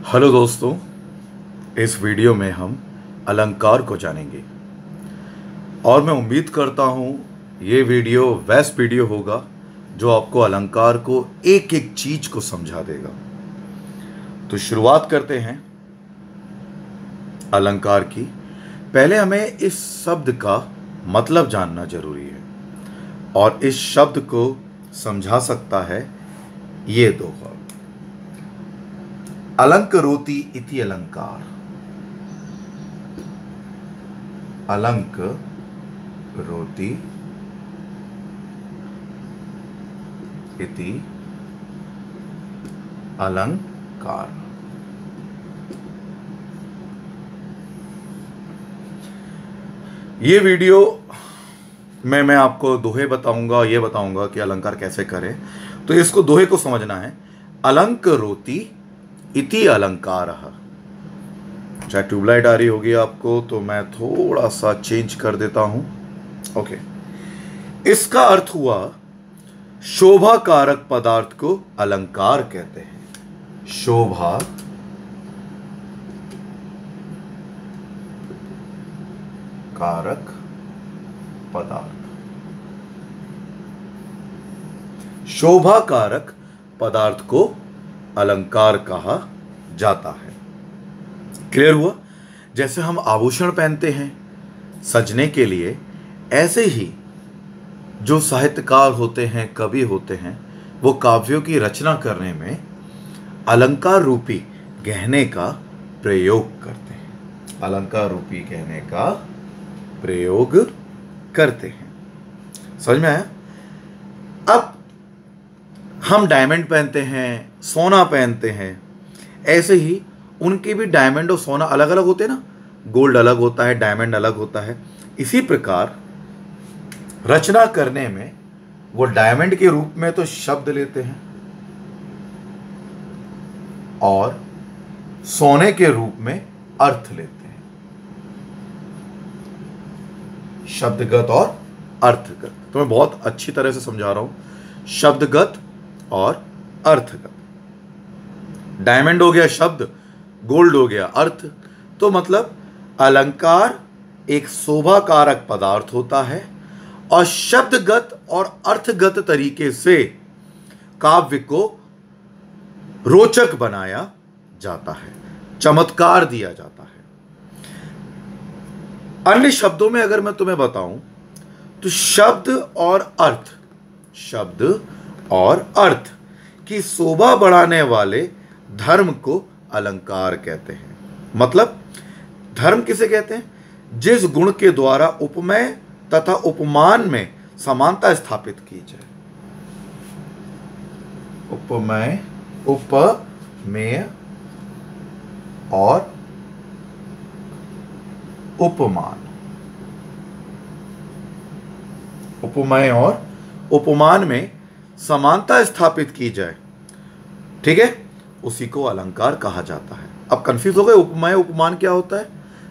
Hello दोस्तों, इस video में हम अलंकार को जानेंगे और मैं उम्मीद करता हूँ ये वीडियो वैसा वीडियो होगा जो आपको अलंकार को एक एक चीज को समझा देगा। तो शुरुआत करते हैं अलंकार की। पहले हमें इस शब्द का मतलब जानना जरूरी है और इस शब्द को समझा सकता है ये दो वर्ड, अलंकरोति इति अलंकार। अलंकरोति इति अलंकार। ये वीडियो में मैं आपको दोहे बताऊंगा, ये बताऊंगा कि अलंकार कैसे करें। तो इसको दोहे को समझना है। अलंकरोति इति अलंकारः। चाहे ट्यूबलाइट आ रही होगी आपको, तो मैं थोड़ा सा चेंज कर देता हूं। ओके, इसका अर्थ हुआ शोभा कारक पदार्थ को अलंकार कहते हैं। शोभा कारक पदार्थ, शोभा कारक पदार्थ को अलंकार कहा जाता है। क्लियर हुआ? जैसे हम आभूषण पहनते हैं सजने के लिए, ऐसे ही जो साहित्यकार होते हैं, कवि होते हैं, वो काव्यों की रचना करने में अलंकार रूपी गहने का प्रयोग करते हैं। अलंकार रूपी गहने का प्रयोग करते हैं। समझ में आया? अब हम डायमंड पहनते हैं, सोना पहनते हैं, ऐसे ही उनके भी डायमंड और सोना अलग अलग होते हैं ना। गोल्ड अलग होता है, डायमंड अलग होता है। इसी प्रकार रचना करने में वो डायमंड के रूप में तो शब्द लेते हैं और सोने के रूप में अर्थ लेते हैं। शब्दगत और अर्थगत। तो मैं बहुत अच्छी तरह से समझा रहा हूं। शब्दगत और अर्थगत। डायमंड हो गया शब्द, गोल्ड हो गया अर्थ। तो मतलब अलंकार एक शोभा कारक पदार्थ होता है और शब्दगत और अर्थगत तरीके से काव्य को रोचक बनाया जाता है, चमत्कार दिया जाता है। अन्य शब्दों में अगर मैं तुम्हें बताऊं तो शब्द और अर्थ की शोभा बढ़ाने वाले धर्म को अलंकार कहते हैं। मतलब धर्म किसे कहते हैं? जिस गुण के द्वारा उपमेय तथा उपमान में समानता स्थापित की जाए। उपमेय, उपमेय और उपमान। उपमेय और उपमान में समानता स्थापित की जाए, ठीक है, उसी को अलंकार कहा जाता है। अब कंफ्यूज हो गए? उपमेय उपमान क्या होता है?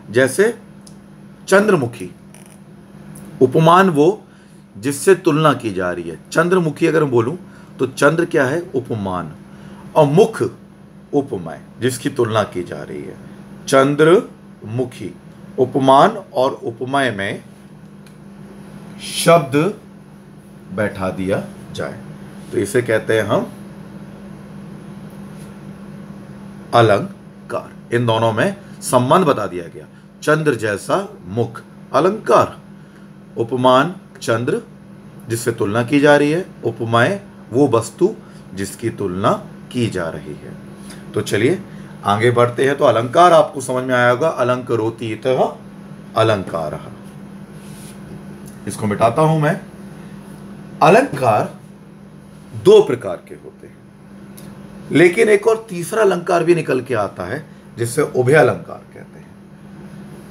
जैसे चंद्रमुखी, उपमान वो जिससे तुलना की जा रही है। चंद्रमुखी अगर मैं बोलूं तो चंद्र क्या है? उपमान, और मुख उपमेय जिसकी तुलना की जा रही है। चंद्रमुखी उपमान और उपमेय में शब्द बैठा दिया जाए तो इसे कहते हैं हम अलंकार। इन दोनों में संबंध बता दिया गया। चंद्र जैसा मुख अलंकार, उपमान चंद्र जिससे तुलना की जा रही है, उपमेय वो वस्तु जिसकी तुलना की जा रही है। तो चलिए आगे बढ़ते हैं। तो अलंकार आपको समझ में आया होगा। अलंकरोति इतः अलंकारः। इसको मिटाता हूं मैं। अलंकार दो प्रकार के होते हैं, लेकिन एक और तीसरा अलंकार भी निकल के आता है जिससे उभय अलंकार कहते हैं।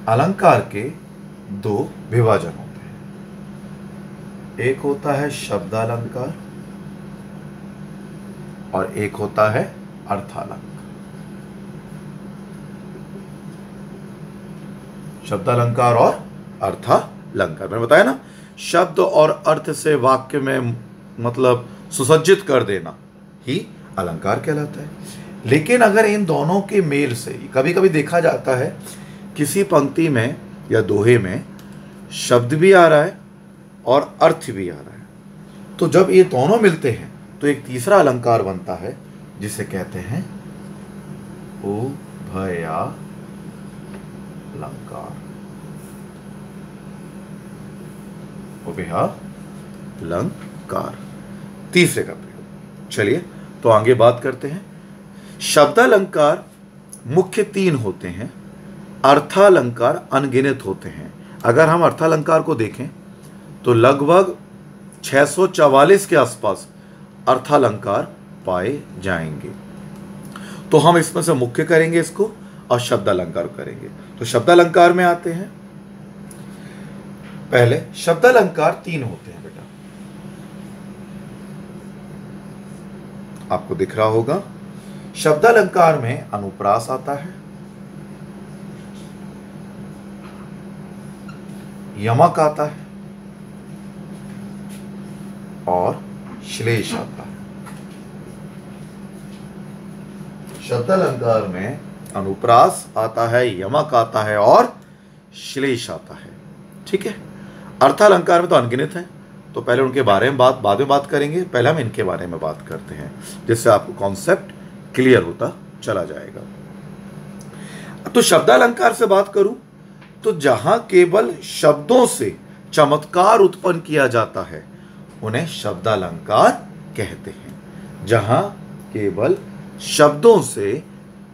अलंकार के दो विभाजन होते हैं। एक होता है शब्दालंकार और एक होता है अर्थालंकार। शब्दालंकार और अर्थालंकार मैंने बताया ना। शब्द और अर्थ से वाक्य में मतलब सुसज्जित कर देना ही अलंकार कहलाता है। लेकिन अगर इन दोनों के मेल से, कभी कभी देखा जाता है किसी पंक्ति में या दोहे में शब्द भी आ रहा है और अर्थ भी आ रहा है, तो जब ये दोनों मिलते हैं तो एक तीसरा अलंकार बनता है जिसे कहते हैं उभयालंकार। उभयालंकार, तीसरे का प्रयोग। चलिए तो आगे बात करते हैं। शब्दालंकार मुख्य 3 होते हैं, अर्थालंकार अनगिनत होते हैं। अगर हम अर्थालंकार को देखें तो लगभग 644 के आसपास अर्थालंकार पाए जाएंगे। तो हम इसमें से मुख्य करेंगे इसको और शब्दालंकार करेंगे। तो शब्दालंकार में आते हैं। पहले शब्दालंकार 3 होते हैं बेटा, आपको दिख रहा होगा। शब्दालंकार में अनुप्रास आता है, यमक आता है और श्लेष आता है। शब्दालंकार में अनुप्रास आता है, यमक आता है और श्लेष आता है। ठीक है। अर्थालंकार में तो अनगिनत है, तो पहले उनके बारे में बाद में बात करेंगे। पहले हम इनके बारे में बात करते हैं, जिससे आपको कॉन्सेप्ट क्लियर होता चला जाएगा। तो शब्दालंकार से बात करूं तो जहां केवल शब्दों से चमत्कार उत्पन्न किया जाता है उन्हें शब्दालंकार कहते हैं। जहां केवल शब्दों से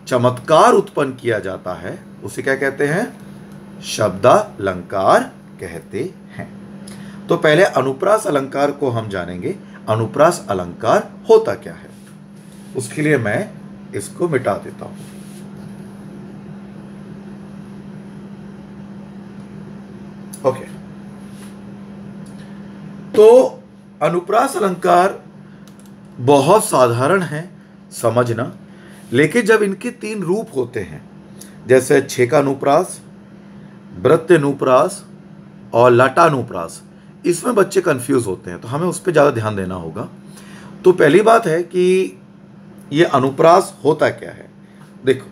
चमत्कार उत्पन्न किया जाता है उसे क्या कहते हैं? शब्दालंकार कहते हैं। तो पहले अनुप्रास अलंकार को हम जानेंगे। अनुप्रास अलंकार होता क्या है, उसके लिए मैं इसको मिटा देता हूं। ओके। तो अनुप्रास अलंकार बहुत साधारण है समझना, लेकिन जब इनके 3 रूप होते हैं, जैसे छेकानुप्रास, वृत्तानुप्रास और लटानुप्रास, इसमें बच्चे कंफ्यूज होते हैं, तो हमें उस पर ज़्यादा ध्यान देना होगा। तो पहली बात है कि ये अनुप्रास होता क्या है। देखो,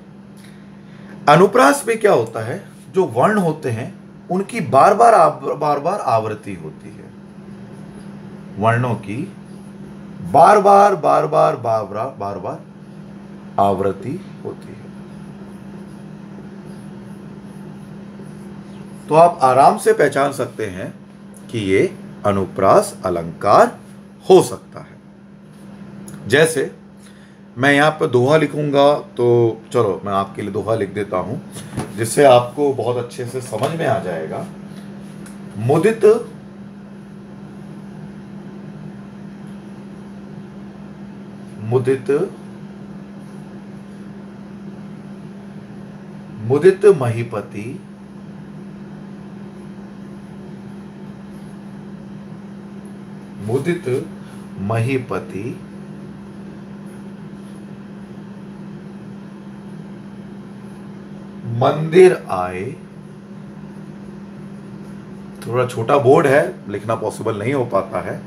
अनुप्रास में क्या होता है, जो वर्ण होते हैं उनकी बार बार आवृत्ति होती है। वर्णों की बार बार आवृत्ति होती है। तो आप आराम से पहचान सकते हैं कि ये अनुप्रास अलंकार हो सकता है। जैसे मैं यहां पर दोहा लिखूंगा, तो चलो मैं आपके लिए दोहा लिख देता हूं, जिससे आपको बहुत अच्छे से समझ में आ जाएगा। मुदित महीपति मंदिर आए। थोड़ा छोटा बोर्ड है, लिखना पॉसिबल नहीं हो पाता है।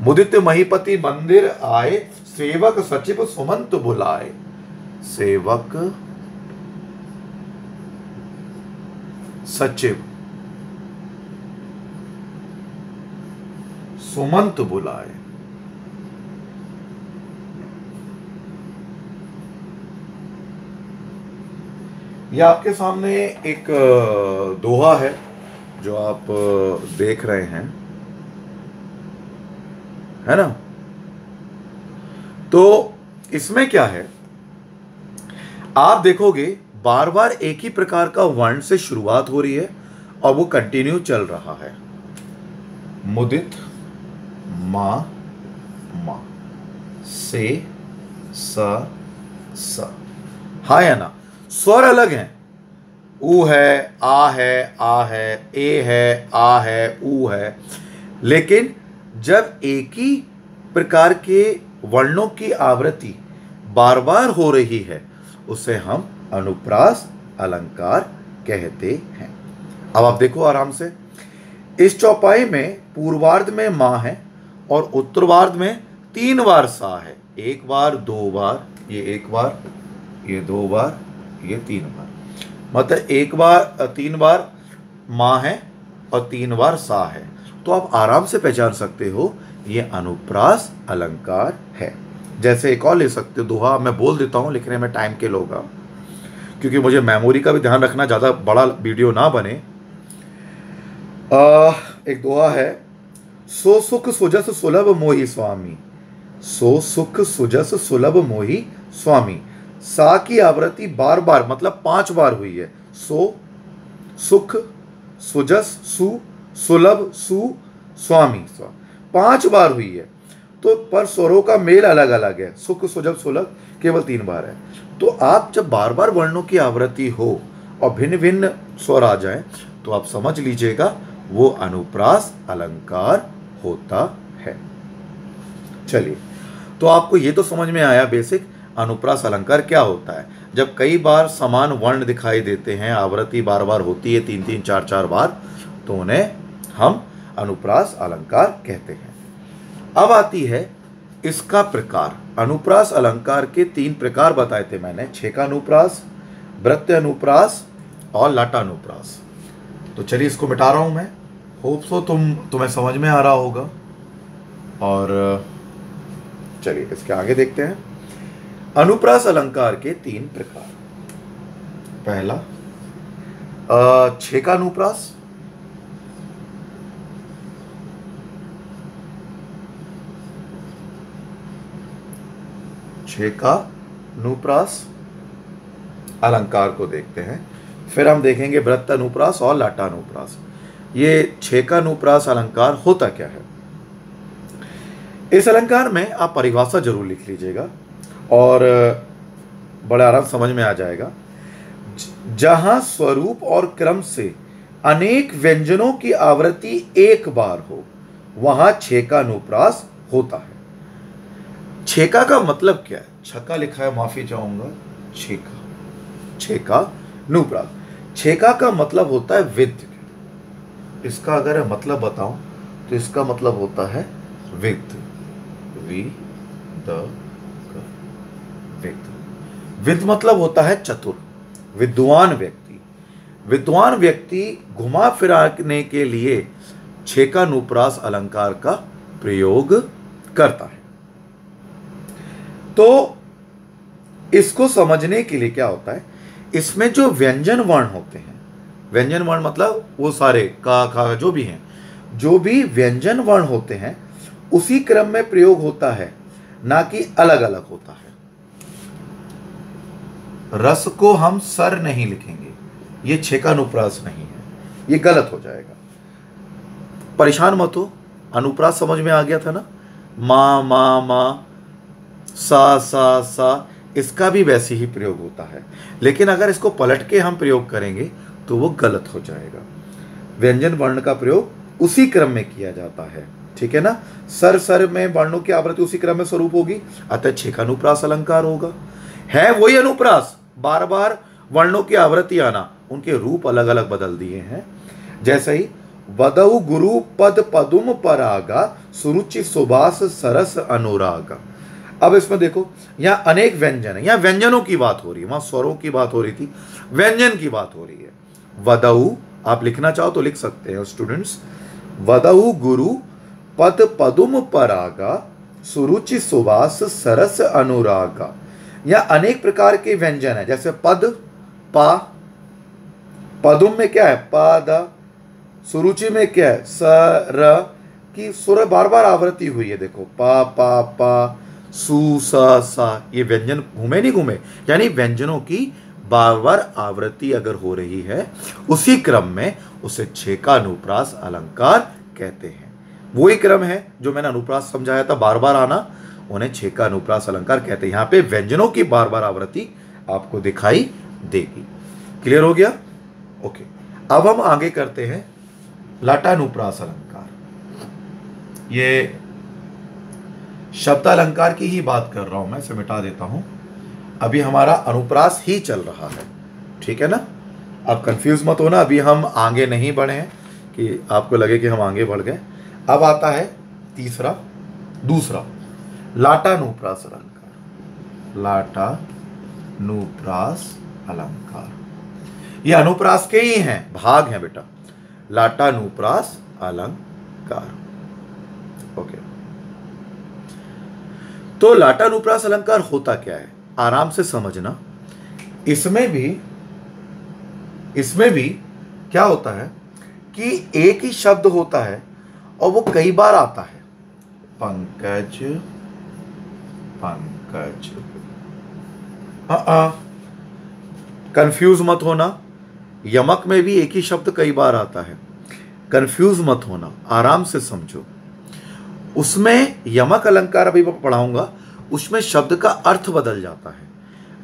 मुदित महीपति मंदिर आए, सेवक सचिव सुमंत बुलाए। सेवक सचिव सुमंत बुलाए। यह आपके सामने एक दोहा है जो आप देख रहे हैं, है ना। तो इसमें क्या है, आप देखोगे बार बार एक ही प्रकार का वर्ण से शुरुआत हो रही है और वो कंटिन्यू चल रहा है। मुदित मा से स। हाँ या ना, स्वर अलग हैं। ऊ है, आ है, ए है, आ है, ऊ है, लेकिन जब एक ही प्रकार के वर्णों की आवृत्ति बार बार हो रही है उसे हम अनुप्रास अलंकार कहते हैं। अब आप देखो आराम से, इस चौपाई में पूर्वार्ध में मां है और उत्तरवार्ध में 3 बार सा है। 1 बार, 2 बार, ये 1 बार, ये 2 बार, ये 3 बार, मतलब 1 बार 3 बार माँ है और 3 बार सा है। तो आप आराम से पहचान सकते हो ये अनुप्रास अलंकार है। जैसे एक और ले सकते हो दोहा, मैं बोल देता हूँ, लिखने में टाइम के लोगा, क्योंकि मुझे मेमोरी का भी ध्यान रखना, ज़्यादा बड़ा वीडियो ना बने। एक दोहा है, सो सुख सुजस सुलभ मोहि स्वामी, सो सुख सुजस सुलभ मोहि स्वामी। सा की आवृत्ति बार बार, मतलब 5 बार हुई है। सो, सुख, सुजस, सु, सुलभ, सु, स्वामी, 5 बार हुई है। तो पर स्वरों का मेल अलग अलग है। सुख, सुजब, सुलभ केवल 3 बार है। तो आप जब बार बार वर्णों की आवृत्ति हो और भिन्न भिन्न स्वर आ जाए, तो आप समझ लीजिएगा वो अनुप्रास अलंकार होता है। चलिए, तो आपको ये तो समझ में आया बेसिक अनुप्रास अलंकार क्या होता है। जब कई बार समान वर्ण दिखाई देते हैं, आवृत्ति बार बार होती है 3-3, 4-4 बार, तो उन्हें हम अनुप्रास अलंकार कहते हैं। अब आती है इसका प्रकार। अनुप्रास अलंकार के 3 प्रकार बताए थे मैंने, छेका अनुप्रास, वृत्त अनुप्रास और लाटा अनुप्रास। तो चलिए इसको मिटा रहा हूं मैं। होप सो तुम्हें समझ में आ रहा होगा। और चलिए इसके आगे देखते हैं। अनुप्रास अलंकार के 3 प्रकार। पहला छेका अनुप्रास, छेका अनुप्रास अलंकार को देखते हैं। फिर हम देखेंगे वृत्त अनुप्रास और लाटा अनुप्रास। ये छेका अनुप्रास अलंकार होता क्या है। इस अलंकार में आप परिभाषा जरूर लिख लीजिएगा और बड़े आराम समझ में आ जाएगा। जहां स्वरूप और क्रम से अनेक व्यंजनों की आवृत्ति एक बार हो, वहां छेका अनुप्रास होता है। छेका का मतलब क्या है? छक्का लिखा है, माफी चाहूंगा। छेका, छेका अनुप्रास। छेका का मतलब होता है विद। इसका अगर मतलब बताऊं तो इसका मतलब होता है विद, विद मतलब होता है चतुर, विद्वान व्यक्ति। विद्वान व्यक्ति घुमा फिराने के लिए छेका अनुप्रास अलंकार का प्रयोग करता है। तो इसको समझने के लिए क्या होता है, इसमें जो व्यंजन वर्ण होते हैं, व्यंजन वर्ण मतलब वो सारे का, खा, जो भी हैं, जो भी व्यंजन वर्ण होते हैं उसी क्रम में प्रयोग होता है, ना कि अलग अलग होता है। रस को हम सर नहीं लिखेंगे, ये छेका अनुप्रास नहीं है, ये गलत हो जाएगा। परेशान मत हो, अनुप्रास समझ में आ गया था ना। मा, मा, मा, सा, सा, सा, इसका भी वैसे ही प्रयोग होता है। लेकिन अगर इसको पलट के हम प्रयोग करेंगे तो वो गलत हो जाएगा। व्यंजन वर्ण का प्रयोग उसी क्रम में किया जाता है, ठीक है ना। सर सर में वर्णों की आवृत्ति उसी क्रम में स्वरूप होगी, अतः छेका अनुप्रास अलंकार होगा। है वही अनुप्रास, बार बार वर्णों की आवृत्ति आना, उनके रूप अलग अलग बदल दिए हैं। जैसे ही वदऊ गुरु पद पदुम परागा, सुरुचि सुबास सरस अनुरागा। अब इसमें देखो, यहां अनेक व्यंजन है, यहां व्यंजनों की बात हो रही है, वहां स्वरों की बात हो रही थी, व्यंजन की बात हो रही है। वदऊ आप लिखना चाहो तो लिख सकते हैं स्टूडेंट्स। वदऊ गुरु पद पदुम परागा, सुरुचि सुबास सरस अनुरागा। यहां अनेक प्रकार के व्यंजन है, जैसे पद, पा, पदुम में क्या है, पद, सुरुचि में क्या है, सर की सुर बार बार आवृत्ति हुई है। देखो पा, पा, पा, सु, सा, सा, ये व्यंजन घूमे नहीं घूमे, यानी व्यंजनों की बार बार आवृत्ति अगर हो रही है उसी क्रम में, उसे छेका अनुप्रास अलंकार कहते हैं। वही क्रम है जो मैंने अनुप्रास समझाया था, बार बार आना, उन्हें छेका अनुप्रास अलंकार कहते हैं। यहां पे व्यंजनों की बार बार आवृत्ति आपको दिखाई देगी। क्लियर हो गया? ओके, अब हम आगे करते हैं लाटा अनुप्रास अलंकार। ये शब्द अलंकार की ही बात कर रहा हूं मैं, इसे मिटा देता हूं। अभी हमारा अनुप्रास ही चल रहा है, ठीक है ना। अब कंफ्यूज मत होना, अभी हम आगे नहीं बढ़े हैं कि आपको लगे कि हम आगे बढ़ गए। अब आता है दूसरा लाटा अनुप्रास अलंकार। लाटा अनुप्रास अलंकार। ये अनुप्रास के ही हैं, भाग हैं बेटा, लाटानुप्रास अलंकार। ओके, तो लाटानुप्रास अलंकार होता क्या है, आराम से समझना। इसमें भी क्या होता है कि एक ही शब्द होता है और वो कई बार आता है। पंकज, पंकज, कंफ्यूज मत होना, यमक में भी एक ही शब्द कई बार आता है, कंफ्यूज मत होना, आराम से समझो। उसमें यमक अलंकार अभी मैं पढ़ाऊंगा, उसमें शब्द का अर्थ बदल जाता है।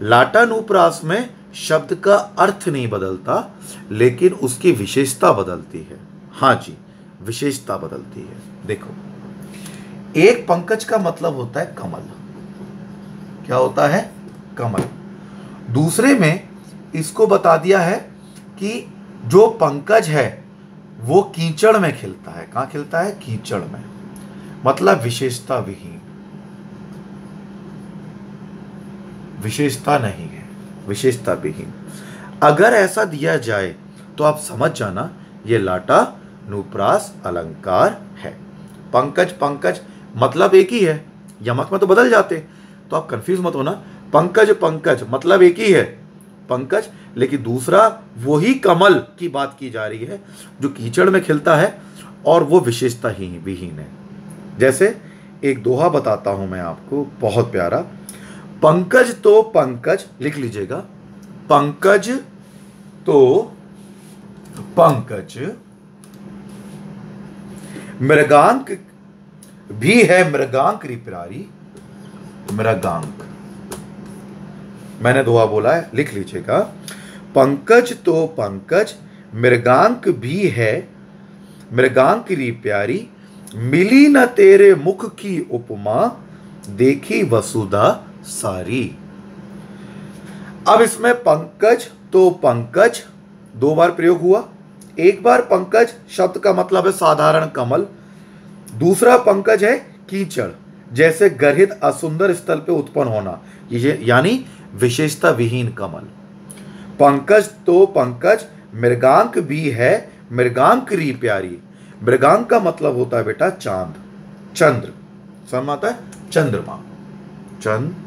लाटानुप्रास में शब्द का अर्थ नहीं बदलता, लेकिन उसकी विशेषता बदलती है। हाँ जी, विशेषता बदलती है। देखो, एक पंकज का मतलब होता है कमल। क्या होता है? कमल। दूसरे में इसको बता दिया है कि जो पंकज है वो कीचड़ में खिलता है। कहां खिलता है? कीचड़ में। मतलब विशेषता विहीन, विशेषता नहीं है, विशेषता विहीन। अगर ऐसा दिया जाए तो आप समझ जाना ये लाटानुप्रास अलंकार है। पंकज, पंकज मतलब एक ही है, यमक में तो बदल जाते, तो आप कंफ्यूज मत होना। पंकज, पंकज मतलब एक ही है, पंकज, लेकिन दूसरा वही कमल की बात की जा रही है जो कीचड़ में खिलता है और वो विशेषता ही विहीन है। जैसे एक दोहा बताता हूं मैं आपको, बहुत प्यारा। पंकज तो पंकज, लिख लीजिएगा, पंकज तो पंकज, मृगांक भी है मृगांक रिप्रारी। मृगांक, मैंने दोहा बोला है, लिख लीजिएगा। पंकज तो पंकज, मृगांक भी है मृगांक री प्यारी, मिली न तेरे मुख की उपमा, देखी वसुधा सारी। अब इसमें पंकज तो पंकज दो बार प्रयोग हुआ। एक बार पंकज शब्द का मतलब है साधारण कमल, दूसरा पंकज है कीचड़, जैसे गर्हित असुंदर स्थल पे उत्पन्न होना, ये यानी विशेषता विहीन कमल। पंकज तो पंकज, मृगांक भी है मृगांक री प्यारी। मृगांक का मतलब होता है बेटा चांद, चंद्र, समझ आता है? चंद्रमा, चंद्रमा।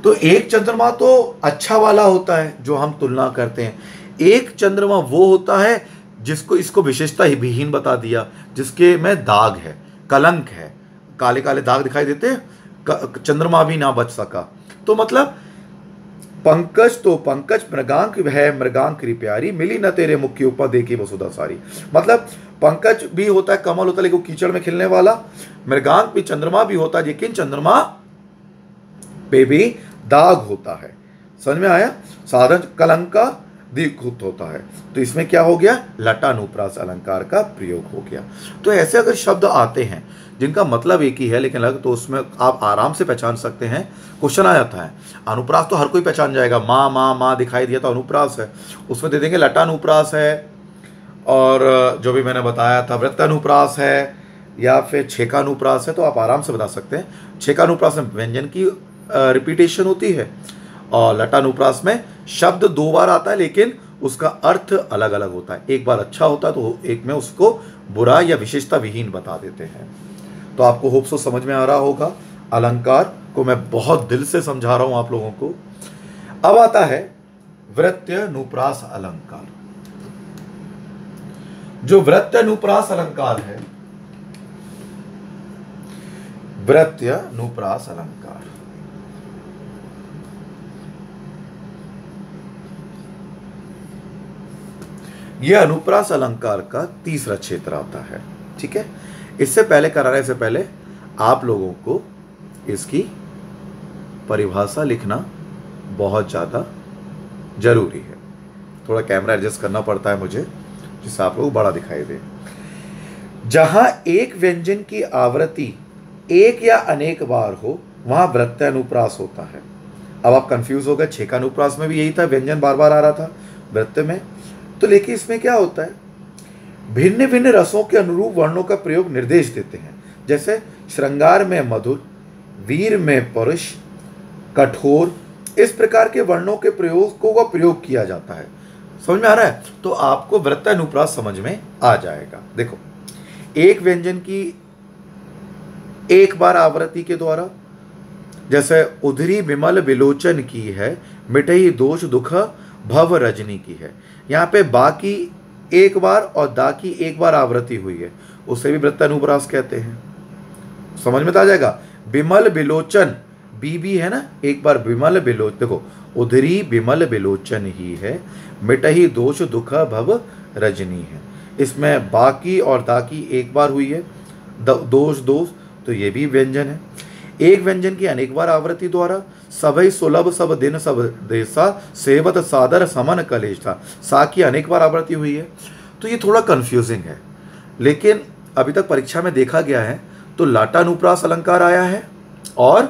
तो एक चंद्रमा तो अच्छा वाला होता है जो हम तुलना करते हैं, एक चंद्रमा वो होता है जिसको, इसको विशेषता ही विहीन बता दिया, जिसके में दाग है, कलंक है, काले काले दाग दिखाई देते हैं, चंद्रमा भी ना बच सका। तो मतलब पंकज तो पंकज, मृगांक है मृगांक री प्यारी, मिली न तेरे मुख की उपमा, देखी वसुधा सारी। मतलब पंकज भी होता है, कमल होता है, लेकिन कीचड़ में खिलने वाला। मृगांक भी, चंद्रमा भी होता है, लेकिन चंद्रमा पे भी दाग होता है। समझ में आया? साधारण कलंक का दीक्षित होता है। तो इसमें क्या हो गया? लाटानुप्रास अलंकार का प्रयोग हो गया। तो ऐसे अगर शब्द आते हैं जिनका मतलब एक ही है लेकिन अलग, तो उसमें आप आराम से पहचान सकते हैं। क्वेश्चन आ जाता है, अनुप्रास तो हर कोई पहचान जाएगा, माँ माँ माँ दिखाई दिया तो अनुप्रास है, उसमें दे देंगे लटानुप्रास है, और जो भी मैंने बताया था वृत्तानुप्रास है या फिर छेकानुप्रास है, तो आप आराम से बता सकते हैं। छेकानुप्रास में व्यंजन की रिपीटेशन होती है और लटानुप्रास में शब्द दो बार आता है लेकिन उसका अर्थ अलग अलग होता है। एक बार अच्छा होता है तो एक में उसको बुरा या विशेषता विहीन बता देते हैं। तो आपको होप सो समझ में आ रहा होगा। अलंकार को मैं बहुत दिल से समझा रहा हूं आप लोगों को। अब आता है वृत्तानुप्रास अलंकार। जो वृत्तानुप्रास अलंकार है, वृत्तानुप्रास अलंकार, यह अनुप्रास अलंकार का तीसरा क्षेत्र आता है। ठीक है, इससे पहले कराने से पहले आप लोगों को इसकी परिभाषा लिखना बहुत ज़्यादा जरूरी है। थोड़ा कैमरा एडजस्ट करना पड़ता है मुझे जिससे आप लोग बड़ा दिखाई दे। जहां एक व्यंजन की आवृत्ति एक या अनेक बार हो वहां वृत्तानुप्रास होता है। अब आप कंफ्यूज हो गए, छेकानुप्रास में भी यही था, व्यंजन बार बार आ रहा था वृत्त में। तो लेकिन इसमें क्या होता है, भिन्न भिन्न रसों के अनुरूप वर्णों का प्रयोग निर्देश देते हैं। जैसे श्रृंगार में मधुर, वीर में पुरुष, कठोर, इस प्रकार के वर्णों के प्रयोगों का प्रयोग किया जाता है। समझ में आ रहा है? तो आपको वृत्तानुप्रास समझ में आ जाएगा। देखो, एक व्यंजन की एक बार आवृत्ति के द्वारा, जैसे उधरी विमल विलोचन की है, मिटई दोष दुख भव रजनी की है। यहाँ पे बाकी एक बार और दा की एक बार आवृत्ति हुई है, उसे भी वृत्तानुप्रास कहते हैं। समझ में आ जाएगा। विमल विलोचन, बी है ना, एक बार विमल विलोचन, देखो उधरी विमल विलोचन ही है, मिटही दोष दुख भव रजनी है। इसमें बाकी और दाकी एक बार हुई है, दोष दोष, तो ये भी व्यंजन है। एक व्यंजन की अनेक बार आवृत्ति द्वारा, सभई सुलभ सब दिन सब देसा, सेवत सादर समन कलेशा, सा की अनेक बार आवृत्ति हुई है। तो ये थोड़ा कंफ्यूजिंग है, लेकिन अभी तक परीक्षा में देखा गया है तो लाटानुप्रास अलंकार आया है और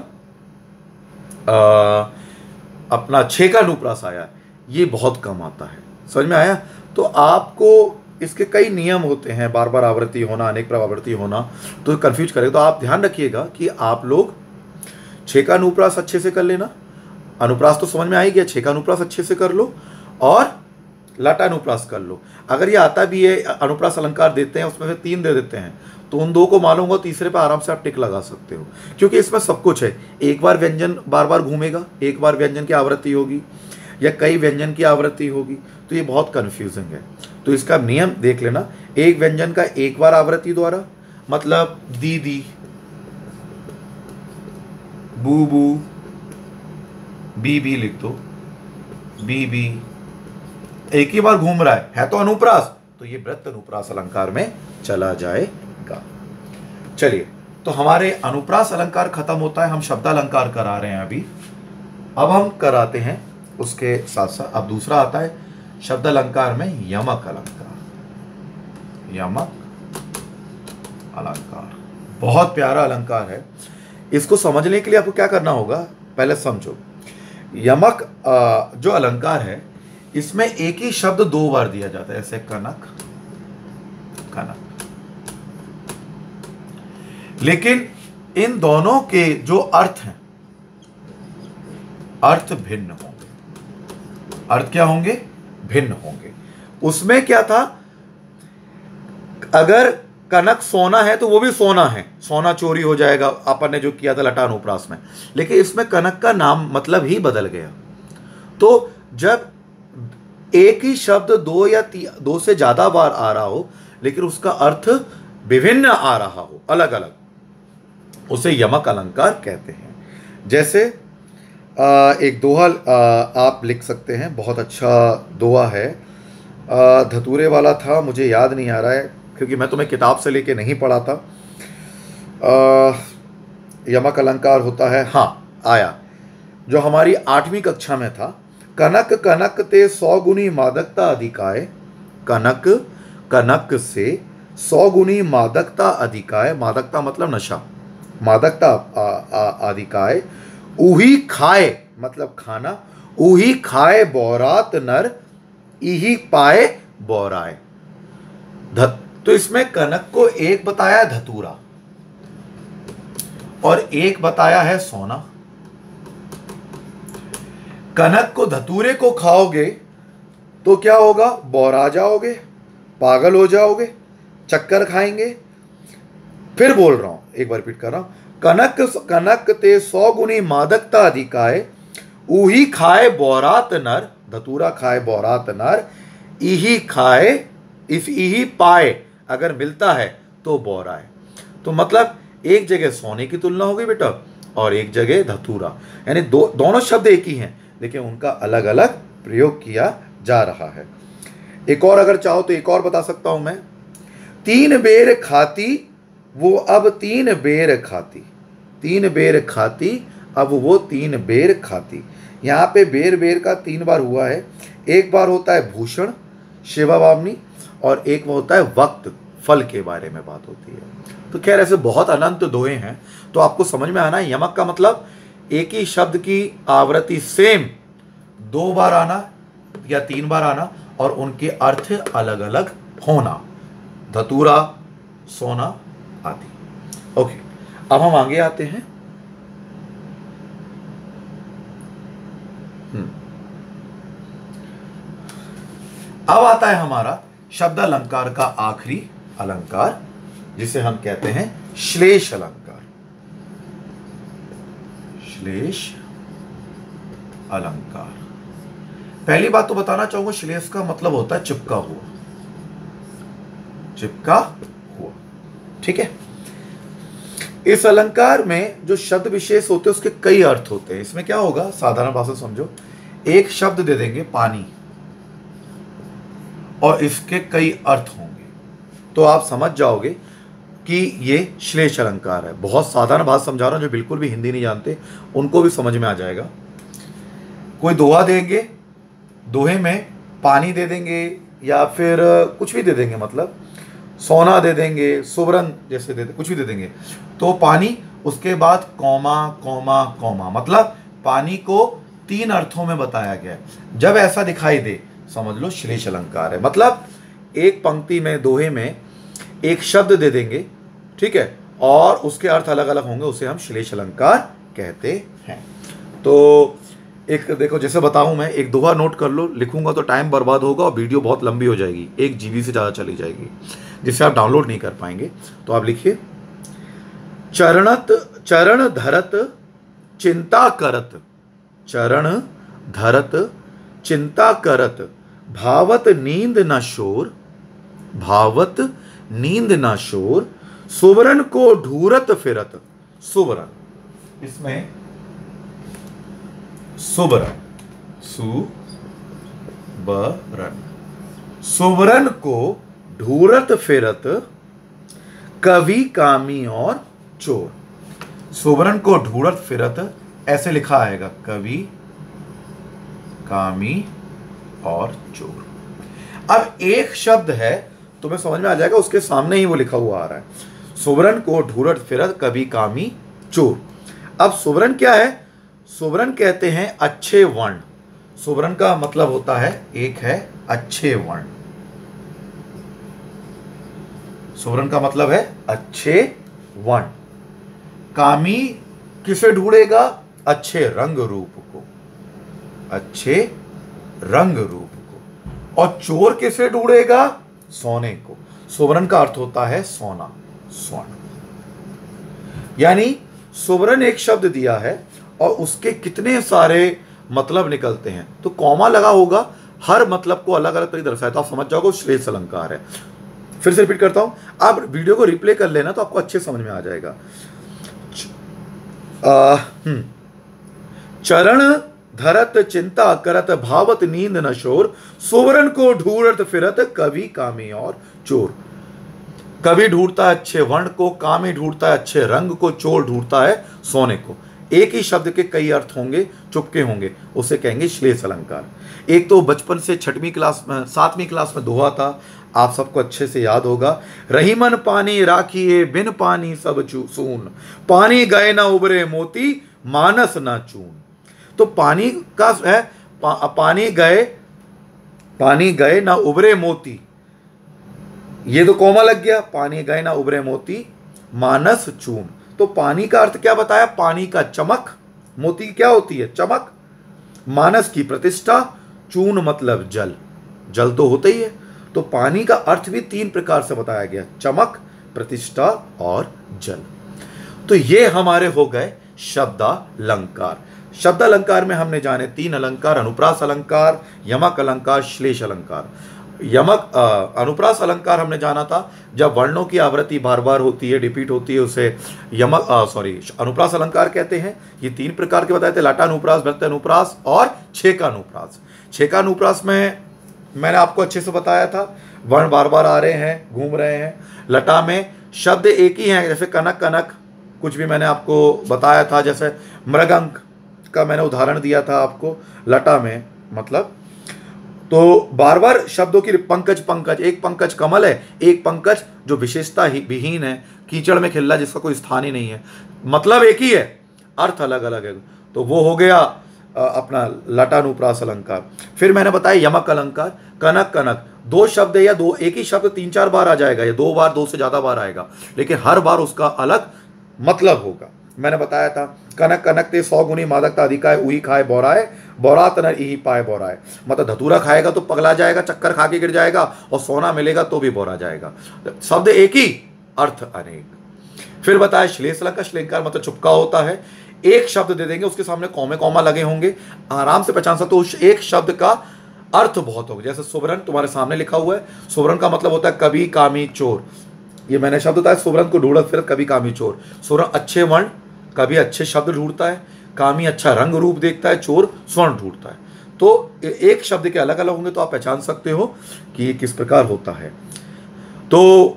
अपना छेकानुप्रास आया है, ये बहुत कम आता है। समझ में आया? तो आपको इसके कई नियम होते हैं, बार बार आवृत्ति होना, अनेक बार आवृत्ति होना, तो कंफ्यूज करेगा। तो आप ध्यान रखिएगा कि आप लोग छेकानुप्रास अच्छे से कर लेना। अनुप्रास तो समझ में आ ही गया, छेकानुप्रास अच्छे से कर लो और लाटानुप्रास कर लो। अगर ये आता भी है, अनुप्रास अलंकार देते हैं उसमें से 3 दे देते हैं, तो उन 2 को मालूम हो, तीसरे पे आराम से आप टिक लगा सकते हो, क्योंकि इसमें सब कुछ है। एक बार व्यंजन बार बार घूमेगा, एक बार व्यंजन की आवृत्ति होगी या कई व्यंजन की आवृत्ति होगी, तो ये बहुत कंफ्यूजिंग है। तो इसका नियम देख लेना। एक व्यंजन का एक बार आवृत्ति द्वारा, मतलब दीदी, बूबू, बीबी लिख दो, बीबी, एक ही बार घूम रहा है तो अनुप्रास, तो ये वृत्तानुप्रास अलंकार में चला जाएगा। चलिए, तो हमारे अनुप्रास अलंकार खत्म होता है, हम शब्द अलंकार करा रहे हैं अभी। अब हम कराते हैं उसके साथ साथ, अब दूसरा आता है शब्द अलंकार में यमक अलंकार। यमक अलंकार बहुत प्यारा अलंकार है। इसको समझने के लिए आपको क्या करना होगा, पहले समझो। यमक जो अलंकार है, इसमें एक ही शब्द 2 बार दिया जाता है, जैसे कनक, कनक। लेकिन इन दोनों के जो अर्थ हैं, अर्थ भिन्न होंगे। अर्थ क्या होंगे? भिन्न होंगे। उसमें क्या था, अगर कनक सोना है तो वो भी सोना है, सोना चोरी हो जाएगा, अपन ने जो किया था लटानुप्रास में। लेकिन इसमें कनक का नाम मतलब ही बदल गया। तो जब एक ही शब्द 2 या 2 से ज्यादा बार आ रहा हो, लेकिन उसका अर्थ विभिन्न आ रहा हो, अलग अलग, उसे यमक अलंकार कहते हैं। जैसे एक दोहा आप लिख सकते हैं, बहुत अच्छा दोहा है, धतूरे वाला था, मुझे याद नहीं आ रहा है क्योंकि मैं तुम्हें किताब से लेके नहीं पढ़ा था। यमक अलंकार होता है, हाँ आया, जो हमारी 8वीं कक्षा में था। कनक कनक ते 100 गुनी मादकता अधिकाय, कनक कनक से 100 गुनी मादकता अधिकाय, मादकता मतलब नशा, मादकता अधिकाय, उही खाए मतलब खाना, उही खाए बौरात नर, इही पाए बौराए। तो इसमें कनक को एक बताया धतूरा और एक बताया है सोना। कनक को, धतूरे को खाओगे तो क्या होगा? बौरा जाओगे, पागल हो जाओगे, चक्कर खाएंगे। फिर बोल रहा हूं, एक बार रिपीट कर रहा हूं, कनक कनक ते 100 गुनी मादकता अधिकाय, उही खाए बौरात नर, धतूरा खाए बौरात नर, इही खाए, इस इही पाए, अगर मिलता है तो बौराए। तो मतलब एक जगह सोने की तुलना हो गई बेटा और एक जगह धतूरा, यानी दोनों शब्द एक ही हैं लेकिन उनका अलग अलग प्रयोग किया जा रहा है। एक और अगर चाहो तो एक और बता सकता हूं मैं, 3 बेर खाती वो अब 3 बेर खाती, 3 बेर खाती अब वो 3 बेर खाती। यहाँ पे बेर बेर का 3 बार हुआ है। एक बार होता है भूषण, शिवा वामनी, और एक वो होता है वक्त, फल के बारे में बात होती है। तो खैर ऐसे बहुत अनंत दोहे हैं, तो आपको समझ में आना है यमक का मतलब एक ही शब्द की आवृत्ति सेम 2 बार आना या 3 बार आना और उनके अर्थ अलग अलग होना, धतूरा, सोना आदि। ओके, अब हम आगे आते हैं। अब आता है हमारा शब्द अलंकार का आखिरी अलंकार, जिसे हम कहते हैं श्लेष अलंकार। श्लेष अलंकार। पहली बात तो बताना चाहूंगा, श्लेष का मतलब होता है चिपका हुआ, चिपका हुआ, ठीक है। इस अलंकार में जो शब्द विशेष होते हैं उसके कई अर्थ होते हैं। इसमें क्या होगा, साधारण भाषा समझो, एक शब्द दे देंगे पानी और इसके कई अर्थ होंगे, तो आप समझ जाओगे कि ये श्लेष अलंकार है। बहुत साधारण भाषा समझा रहा हूं, जो बिल्कुल भी हिंदी नहीं जानते उनको भी समझ में आ जाएगा। कोई दोहा देंगे, दोहे में पानी दे देंगे या फिर कुछ भी दे देंगे, मतलब सोना दे देंगे, सुवर्ण जैसे दे कुछ भी दे देंगे, तो पानी, उसके बाद कॉमा कॉमा कॉमा, मतलब पानी को 3 अर्थों में बताया गया है। जब ऐसा दिखाई दे समझ लो श्लेष अलंकार है। मतलब एक पंक्ति में, दोहे में एक शब्द दे देंगे, ठीक है, और उसके अर्थ अलग अलग होंगे, उसे हम श्लेष अलंकार कहते हैं। तो एक देखो, जैसे बताऊं मैं, एक दोहा नोट कर लो, लिखूंगा तो टाइम बर्बाद होगा और वीडियो बहुत लंबी हो जाएगी, 1 GB से ज़्यादा चली जाएगी, जिससे आप डाउनलोड नहीं कर पाएंगे। तो आप लिखिए, चरण धरत चिंता करत, चरण धरत चिंता करत, भावत नींद न शोर, भावत नींद न शोर, सुवर्ण को ढूरत फिरत। सुवर्ण, इसमें सुवर्ण, सुवर्ण, सुवर्ण को ढूरत फिरत, कवि कामी और चोर। सुवर्ण को ढूरत फिरत ऐसे लिखा आएगा, कवि कामी और चोर। अब एक शब्द है, तुम्हें समझ में आ जाएगा, उसके सामने ही वो लिखा हुआ आ रहा है, सुवर्ण को ढूरत फिरत, कवि कामी चोर। अब सुवर्ण क्या है, सुवर्ण कहते हैं अच्छे वर्ण। सुवर्ण का मतलब होता है, एक है अच्छे वर्ण, सुवर्ण का मतलब है अच्छे वर्ण। कामी किसे ढूंढेगा, अच्छे रंग रूप को, अच्छे रंग रूप को। और चोर किसे ढूंढेगा, सोने को। सुवर्ण का अर्थ होता है सोना, स्वर्ण। यानी सुवर्ण एक शब्द दिया है और उसके कितने सारे मतलब निकलते हैं, तो कॉमा लगा होगा, हर मतलब को अलग अलग तरीके दर्शाया, तो आप समझ जाओगे श्लेष अलंकार है। फिर से रिपीट करता हूं, आप वीडियो को रिप्ले कर लेना तो आपको अच्छे समझ में आ जाएगा। चरण धरत चिंता करत, भावत नींद न शोर, सुवर्ण को ढूंढत फिरत, कवि कामी और चोर। कवि ढूंढता है अच्छे वर्ण को, कामी ढूंढता है अच्छे रंग को, चोर ढूंढता है सोने को। एक ही शब्द के कई अर्थ होंगे, चुपके होंगे, उसे कहेंगे श्लेष अलंकार। एक तो बचपन से 6वीं क्लास में, 7वीं क्लास में दोहा था, आप सबको अच्छे से याद होगा, रहीमन पानी राखिए बिन पानी सब सून, पानी गए ना उबरे मोती मानस ना चून। तो पानी का है, पानी गए ना उबरे मोती, ये तो कोमा लग गया, पानी गए ना उबरे मोती मानस चून। तो पानी का अर्थ क्या बताया, पानी का चमक, मोती क्या होती है, चमक, मानस की प्रतिष्ठा, चून मतलब जल, जल तो होता ही है। तो पानी का अर्थ भी 3 प्रकार से बताया गया, चमक, प्रतिष्ठा और जल। तो ये हमारे हो गए शब्दालंकार। शब्दालंकार में हमने जाने 3 अलंकार, अनुप्रास अलंकार, यमक अलंकार, श्लेष अलंकार। यमक अनुप्रास अलंकार हमने जाना था, जब वर्णों की आवृत्ति बार बार होती है, रिपीट होती है, उसे अनुप्रास अलंकार कहते हैं। ये 3 प्रकार के बताए थे, लटा अनुप्रास, व्यक्त अनुप्रास और छेका अनुप्रास। छेका अनुप्रास में मैंने आपको अच्छे से बताया था, वर्ण बार बार आ रहे हैं, घूम रहे हैं। लटा में शब्द एक ही हैं, जैसे कनक कनक, कुछ भी मैंने आपको बताया था, जैसे मृगंक का मैंने उदाहरण दिया था आपको लटा में, मतलब तो बार बार शब्दों की, पंकज पंकज, एक पंकज कमल है, एक पंकज जो विशेषता ही विहीन है, कीचड़ में खिल्ला, जिसका कोई स्थान ही नहीं है, मतलब एक ही है, अर्थ अलग अलग है। तो वो हो गया अपना लटानुप्रास अलंकार। फिर मैंने बताया यमक अलंकार, कनक कनक, 2 शब्द है या दो, एक ही शब्द 3-4 बार आ जाएगा, या 2 बार, 2 से ज्यादा बार आएगा, लेकिन हर बार उसका अलग मतलब होगा। मैंने बताया था, कनक कनक ते 100 गुनी मादकता अधिकाय, उही खाए बोराए, बोरात न इही पाए बोराए, मतलब धतूरा खाएगा तो पगला जाएगा, चक्कर खा के गिर जाएगा, और सोना मिलेगा तो भी बोरा जाएगा। शब्द एक ही, अर्थ अनेक। फिर बताया श्लेषलकार, श्लेषलकार मतलब चुपका होता है। एक शब्द दे देंगे, उसके सामने कौमे कौमा लगे होंगे, आराम से पहचान सकते हो उस एक शब्द का अर्थ बहुत होगा। जैसे सुवर्ण तुम्हारे सामने लिखा हुआ है, सुवर्ण का मतलब होता है कभी कामी चोर। ये मैंने शब्द बताया, सुवर्ण को ढूंढत फिरत कभी कामी चोर। सुवर्ण अच्छे वर्ण, कभी अच्छे शब्द ढूंढता है, कामी अच्छा रंग रूप देखता है, चोर स्वर्ण ढूंढता है। तो एक शब्द के अलग अलग होंगे तो आप पहचान सकते हो कि ये किस प्रकार होता है। तो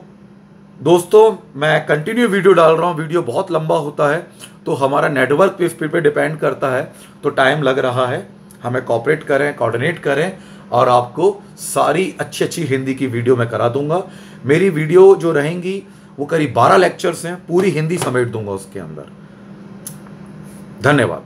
दोस्तों मैं कंटिन्यू वीडियो डाल रहा हूँ, वीडियो बहुत लंबा होता है तो हमारा नेटवर्क पे स्पीड पे डिपेंड करता है, तो टाइम लग रहा है। हमें कोऑपरेट करें, कोऑर्डिनेट करें, और आपको सारी अच्छी अच्छी हिंदी की वीडियो मैं करा दूंगा। मेरी वीडियो जो रहेंगी वो करीब 12 लेक्चर्स हैं, पूरी हिंदी समेट दूंगा उसके अंदर। धन्यवाद।